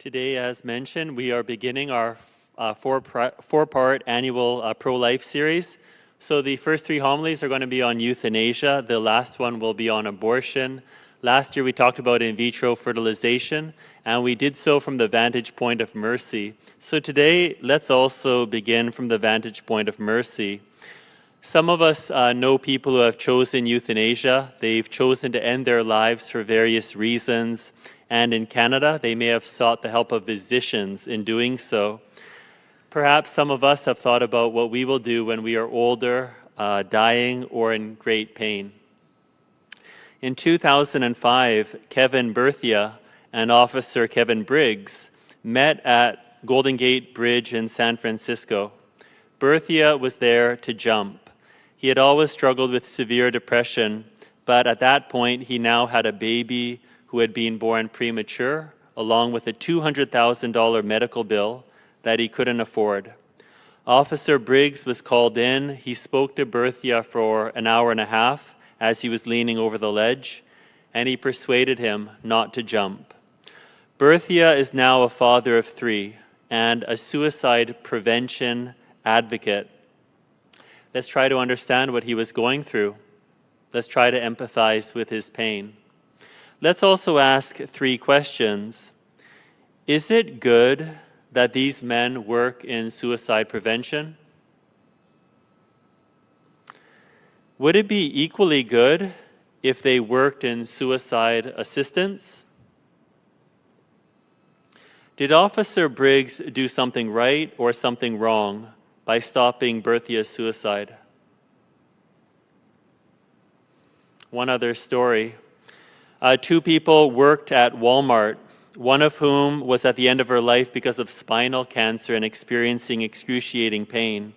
Today, as mentioned, we are beginning our four-part annual pro-life series. So the first three homilies are going to be on euthanasia. The last one will be on abortion. Last year we talked about in vitro fertilization, and we did so from the vantage point of mercy. So today, let's also begin from the vantage point of mercy. Some of us know people who have chosen euthanasia. They've chosen to end their lives for various reasons. And in Canada, they may have sought the help of physicians in doing so. Perhaps some of us have thought about what we will do when we are older, dying, or in great pain. In 2005, Kevin Berthia and Officer Kevin Briggs met at Golden Gate Bridge in San Francisco. Berthia was there to jump. He had always struggled with severe depression, but at that point, he now had a baby who had been born premature, along with a $200,000 medical bill that he couldn't afford. Officer Briggs was called in. He spoke to Berthia for an hour and a half as he was leaning over the ledge, and he persuaded him not to jump. Berthia is now a father of three and a suicide prevention advocate. Let's try to understand what he was going through. Let's try to empathize with his pain. Let's also ask three questions. Is it good that these men work in suicide prevention? Would it be equally good if they worked in suicide assistance? Did Officer Briggs do something right or something wrong by stopping Berthia's suicide? One other story. Two people worked at Walmart, one of whom was at the end of her life because of spinal cancer and experiencing excruciating pain.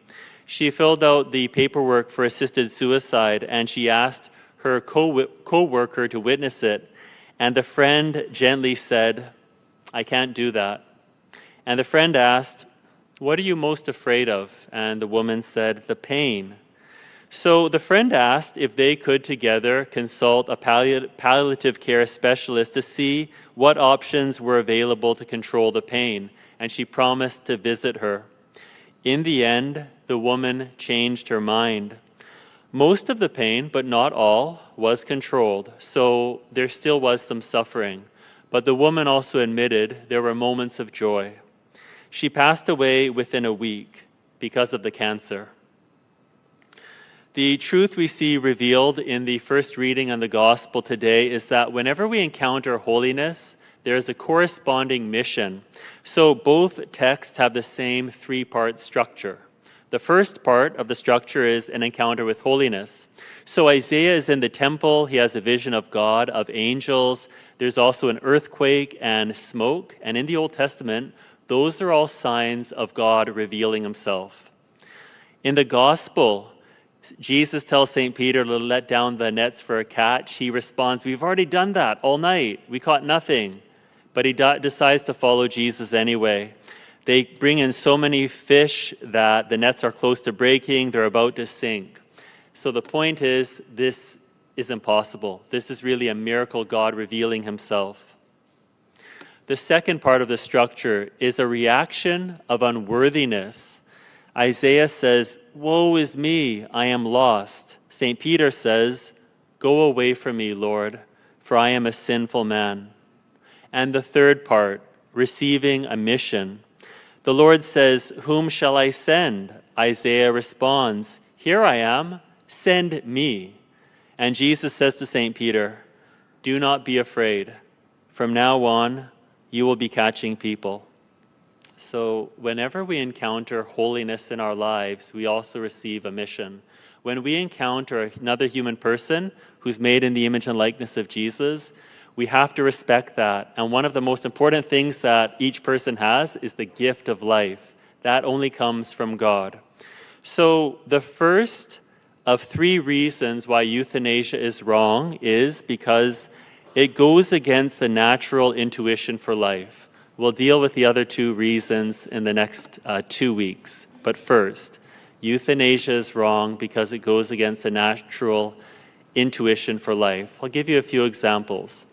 She filled out the paperwork for assisted suicide, and she asked her co-worker to witness it. And the friend gently said, "I can't do that." And the friend asked, "What are you most afraid of?" And the woman said, "The pain." So the friend asked if they could together consult a palliative care specialist to see what options were available to control the pain, and she promised to visit her. In the end, the woman changed her mind. Most of the pain, but not all, was controlled, so there still was some suffering. But the woman also admitted there were moments of joy. She passed away within a week because of the cancer. The truth we see revealed in the first reading on the gospel today is that whenever we encounter holiness, there is a corresponding mission. So both texts have the same three-part structure. The first part of the structure is an encounter with holiness. So Isaiah is in the temple. He has a vision of God, of angels. There's also an earthquake and smoke. And in the Old Testament, those are all signs of God revealing himself. In the gospel, Jesus tells St. Peter to let down the nets for a catch. He responds, "We've already done that all night. We caught nothing." But he decides to follow Jesus anyway. They bring in so many fish that the nets are close to breaking. They're about to sink. So the point is, this is impossible. This is really a miracle, God revealing himself. The second part of the structure is a reaction of unworthiness. Isaiah says, "Woe is me, I am lost." St. Peter says, "Go away from me, Lord, for I am a sinful man." And the third part, receiving a mission. The Lord says, "Whom shall I send?" Isaiah responds, "Here I am, send me." And Jesus says to St. Peter, "Do not be afraid. From now on, you will be catching people." So whenever we encounter holiness in our lives, we also receive a mission. When we encounter another human person who's made in the image and likeness of Jesus, we have to respect that. And one of the most important things that each person has is the gift of life. That only comes from God. So the first of three reasons why euthanasia is wrong is because it goes against the natural intuition for life. We'll deal with the other two reasons in the next 2 weeks. But first, euthanasia is wrong because it goes against the natural intuition for life. I'll give you a few examples.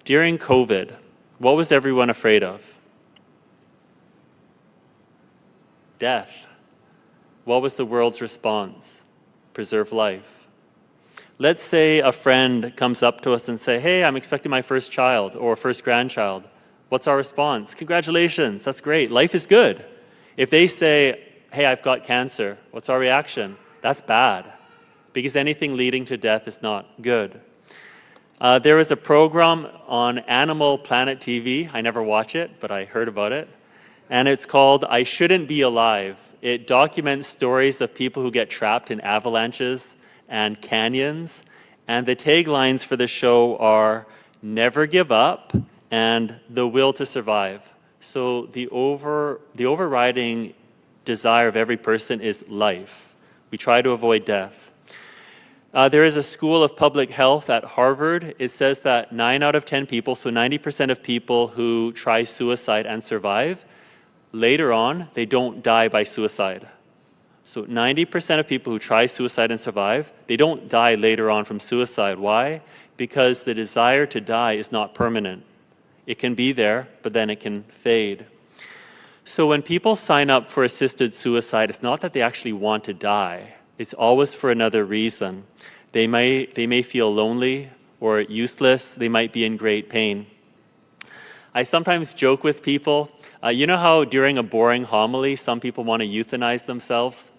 During COVID, what was everyone afraid of? Death. What was the world's response? Preserve life. Let's say a friend comes up to us and say, hey, I'm expecting my first child or first grandchild. What's our response? Congratulations, that's great. Life is good. If they say, hey, I've got cancer, what's our reaction? That's bad, because anything leading to death is not good. There is a program on Animal Planet TV. I never watch it, but I heard about it. And it's called I Shouldn't Be Alive. It documents stories of people who get trapped in avalanches and canyons. And the taglines for the show are never give up and the will to survive. So the overriding desire of every person is life. We try to avoid death. There is a school of public health at Harvard. It says that 9 out of 10 people, so 90% of people who try suicide and survive, later on, they don't die by suicide. So 90% of people who try suicide and survive, they don't die later on from suicide. Why? Because the desire to die is not permanent. It can be there, but then it can fade. So when people sign up for assisted suicide, it's not that they actually want to die. It's always for another reason. They may feel lonely or useless. They might be in great pain. I sometimes joke with people, you know how during a boring homily, some people want to euthanize themselves?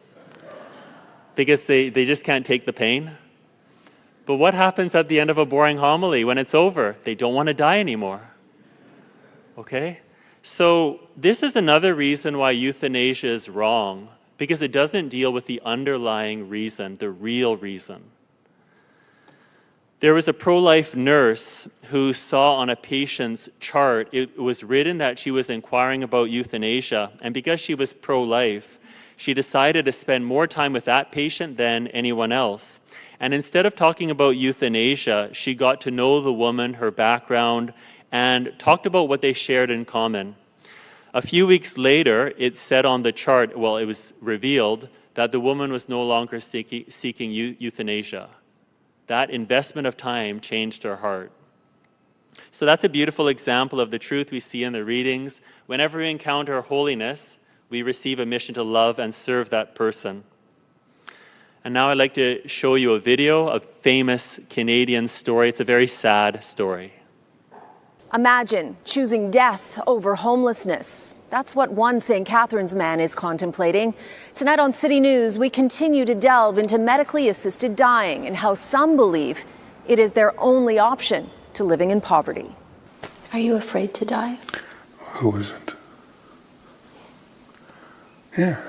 Because they just can't take the pain. But what happens at the end of a boring homily when it's over? They don't want to die anymore. Okay? So this is another reason why euthanasia is wrong, because it doesn't deal with the underlying reason, the real reason. There was a pro-life nurse who saw on a patient's chart, it was written that she was inquiring about euthanasia, and because she was pro-life, she decided to spend more time with that patient than anyone else. And instead of talking about euthanasia, she got to know the woman, her background, and talked about what they shared in common. A few weeks later, it said on the chart, well, it was revealed that the woman was no longer seeking euthanasia. That investment of time changed her heart. So that's a beautiful example of the truth we see in the readings. Whenever we encounter holiness, we receive a mission to love and serve that person. And now I'd like to show you a video, a famous Canadian story. It's a very sad story. Imagine choosing death over homelessness. That's what one St. Catharines man is contemplating. Tonight on City News, we continue to delve into medically assisted dying and how some believe it is their only option to living in poverty. Are you afraid to die? Who isn't? Yeah,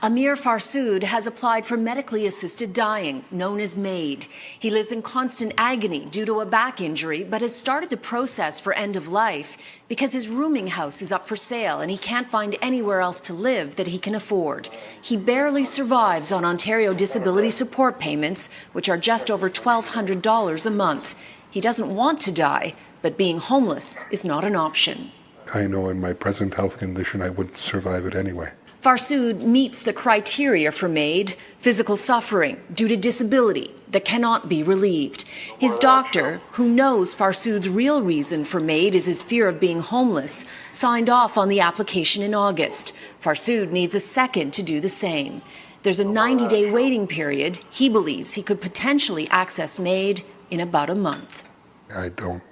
Amir Farsood has applied for medically assisted dying, known as MAID. He lives in constant agony due to a back injury, but has started the process for end of life because his rooming house is up for sale and he can't find anywhere else to live that he can afford. He barely survives on Ontario disability support payments, which are just over $1,200 a month. He doesn't want to die, but being homeless is not an option. I know in my present health condition I wouldn't survive it anyway. Farsood meets the criteria for MAID, physical suffering due to disability that cannot be relieved. His doctor, who knows Farsood's real reason for MAID is his fear of being homeless, signed off on the application in August. Farsood needs a second to do the same. There's a 90-day waiting period. He believes he could potentially access MAID in about a month. I don't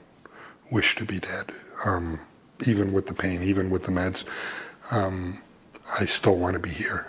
wish to be dead, even with the pain, even with the meds. I still want to be here.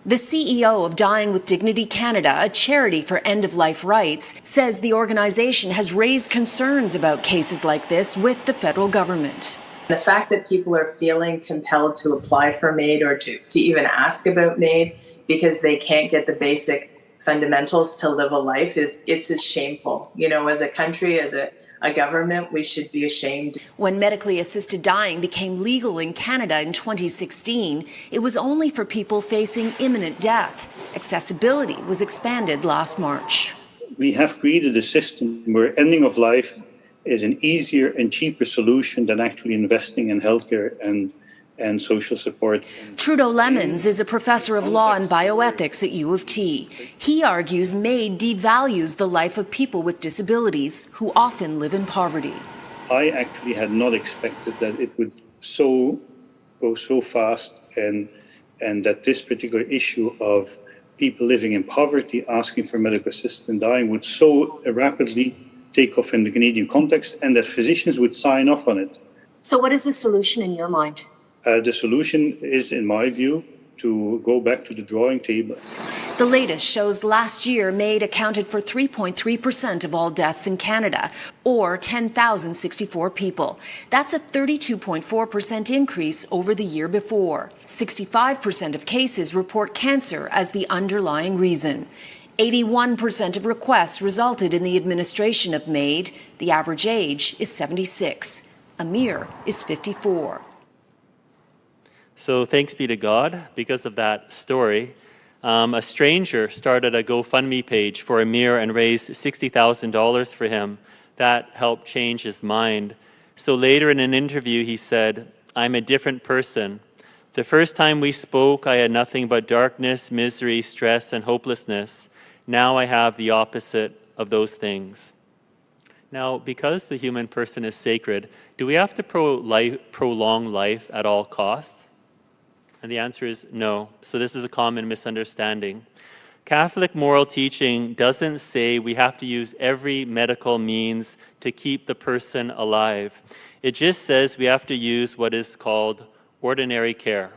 The CEO of Dying with Dignity Canada, a charity for end-of-life rights, says the organization has raised concerns about cases like this with the federal government. The fact that people are feeling compelled to apply for MAID or to even ask about MAID because they can't get the basic fundamentals to live a life it's shameful. You know, as a country, as a government, we should be ashamed. When medically assisted dying became legal in Canada in 2016, it was only for people facing imminent death. Accessibility was expanded last March. We have created a system where ending of life is an easier and cheaper solution than actually investing in healthcare and social support. Trudeau Lemons is a professor of law and bioethics at U of T. He argues MAID devalues the life of people with disabilities who often live in poverty. I actually had not expected that it would go so fast, and that this particular issue of people living in poverty asking for medical assistance and dying would so rapidly take off in the Canadian context, and that physicians would sign off on it. So what is the solution in your mind? The solution is, in my view, to go back to the drawing table. The latest shows last year MAID accounted for 3.3% of all deaths in Canada, or 10,064 people. That's a 32.4% increase over the year before. 65% of cases report cancer as the underlying reason. 81% of requests resulted in the administration of MAID. The average age is 76. Amir is 54. So thanks be to God, because of that story, a stranger started a GoFundMe page for Amir and raised $60,000 for him. That helped change his mind. So later in an interview, he said, "I'm a different person. The first time we spoke, I had nothing but darkness, misery, stress, and hopelessness. Now I have the opposite of those things." Now, because the human person is sacred, do we have to prolong life at all costs? And the answer is no. So this is a common misunderstanding. Catholic moral teaching doesn't say we have to use every medical means to keep the person alive. It just says we have to use what is called ordinary care.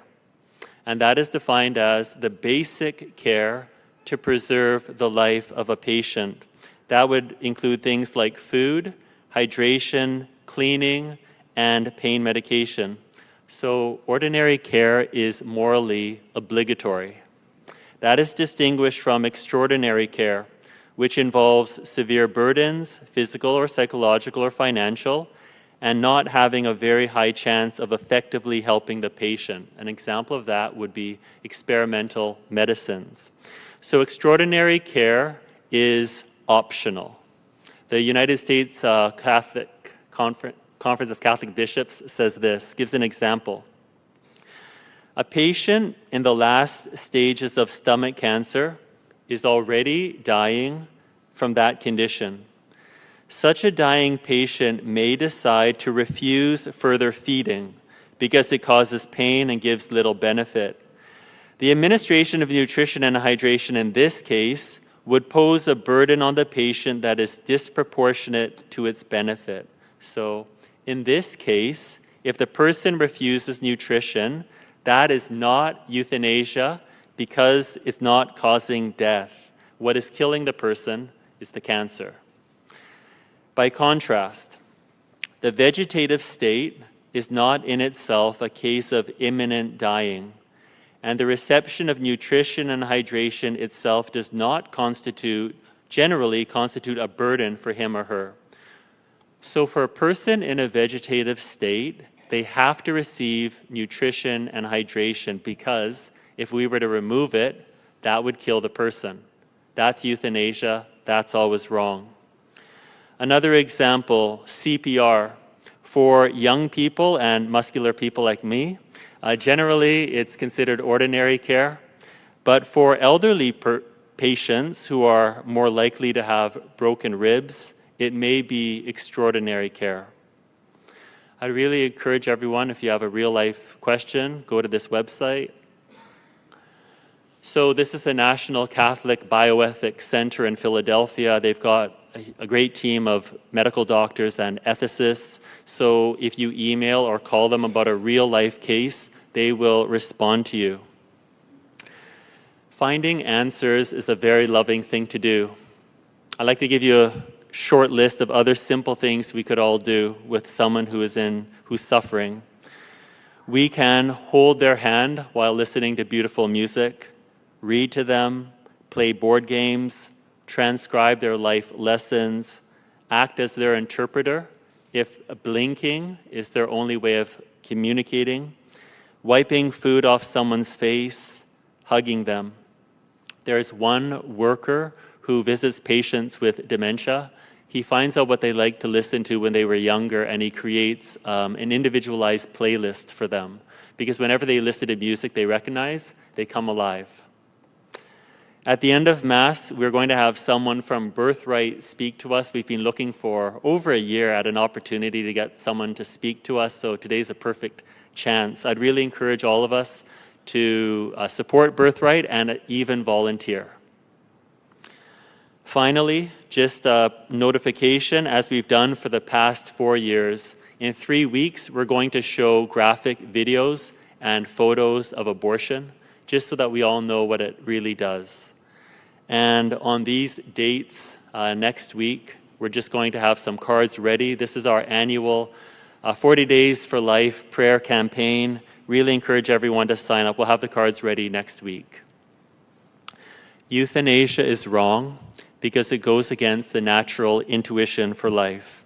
And that is defined as the basic care to preserve the life of a patient. That would include things like food, hydration, cleaning, and pain medication. So ordinary care is morally obligatory. That is distinguished from extraordinary care, which involves severe burdens, physical or psychological or financial, and not having a very high chance of effectively helping the patient. An example of that would be experimental medicines. So extraordinary care is optional. The United States Catholic Conference of Catholic Bishops says this, gives an example. A patient in the last stages of stomach cancer is already dying from that condition. Such a dying patient may decide to refuse further feeding because it causes pain and gives little benefit. The administration of nutrition and hydration in this case would pose a burden on the patient that is disproportionate to its benefit. So, in this case, if the person refuses nutrition, that is not euthanasia because it's not causing death. What is killing the person is the cancer. By contrast, the vegetative state is not in itself a case of imminent dying, and the reception of nutrition and hydration itself does not generally constitute a burden for him or her. So for a person in a vegetative state, they have to receive nutrition and hydration because if we were to remove it, that would kill the person. That's euthanasia. That's always wrong. Another example, CPR. For young people and muscular people like me, generally it's considered ordinary care. But for elderly patients who are more likely to have broken ribs, it may be extraordinary care. I really encourage everyone, if you have a real-life question, go to this website. So this is the National Catholic Bioethics Center in Philadelphia. They've got a great team of medical doctors and ethicists. So if you email or call them about a real-life case, they will respond to you. Finding answers is a very loving thing to do. I'd like to give you a short list of other simple things we could all do with someone who's suffering. We can hold their hand while listening to beautiful music, read to them, play board games, transcribe their life lessons, act as their interpreter if blinking is their only way of communicating, wiping food off someone's face, hugging them. There's one worker who visits patients with dementia. He finds out what they like to listen to when they were younger, and he creates an individualized playlist for them. Because whenever they listen to music they recognize, they come alive. At the end of Mass, we're going to have someone from Birthright speak to us. We've been looking for over a year at an opportunity to get someone to speak to us, so today's a perfect chance. I'd really encourage all of us to support Birthright and even volunteer. Finally, just a notification, as we've done for the past 4 years, in 3 weeks, we're going to show graphic videos and photos of abortion, just so that we all know what it really does. And on these dates next week, we're just going to have some cards ready. This is our annual 40 Days for Life prayer campaign. Really encourage everyone to sign up. We'll have the cards ready next week. Euthanasia is wrong because it goes against the natural intuition for life.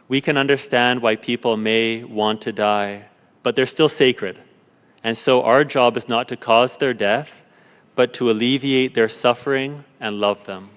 We can understand why people may want to die, but they're still sacred. And so our job is not to cause their death, but to alleviate their suffering and love them.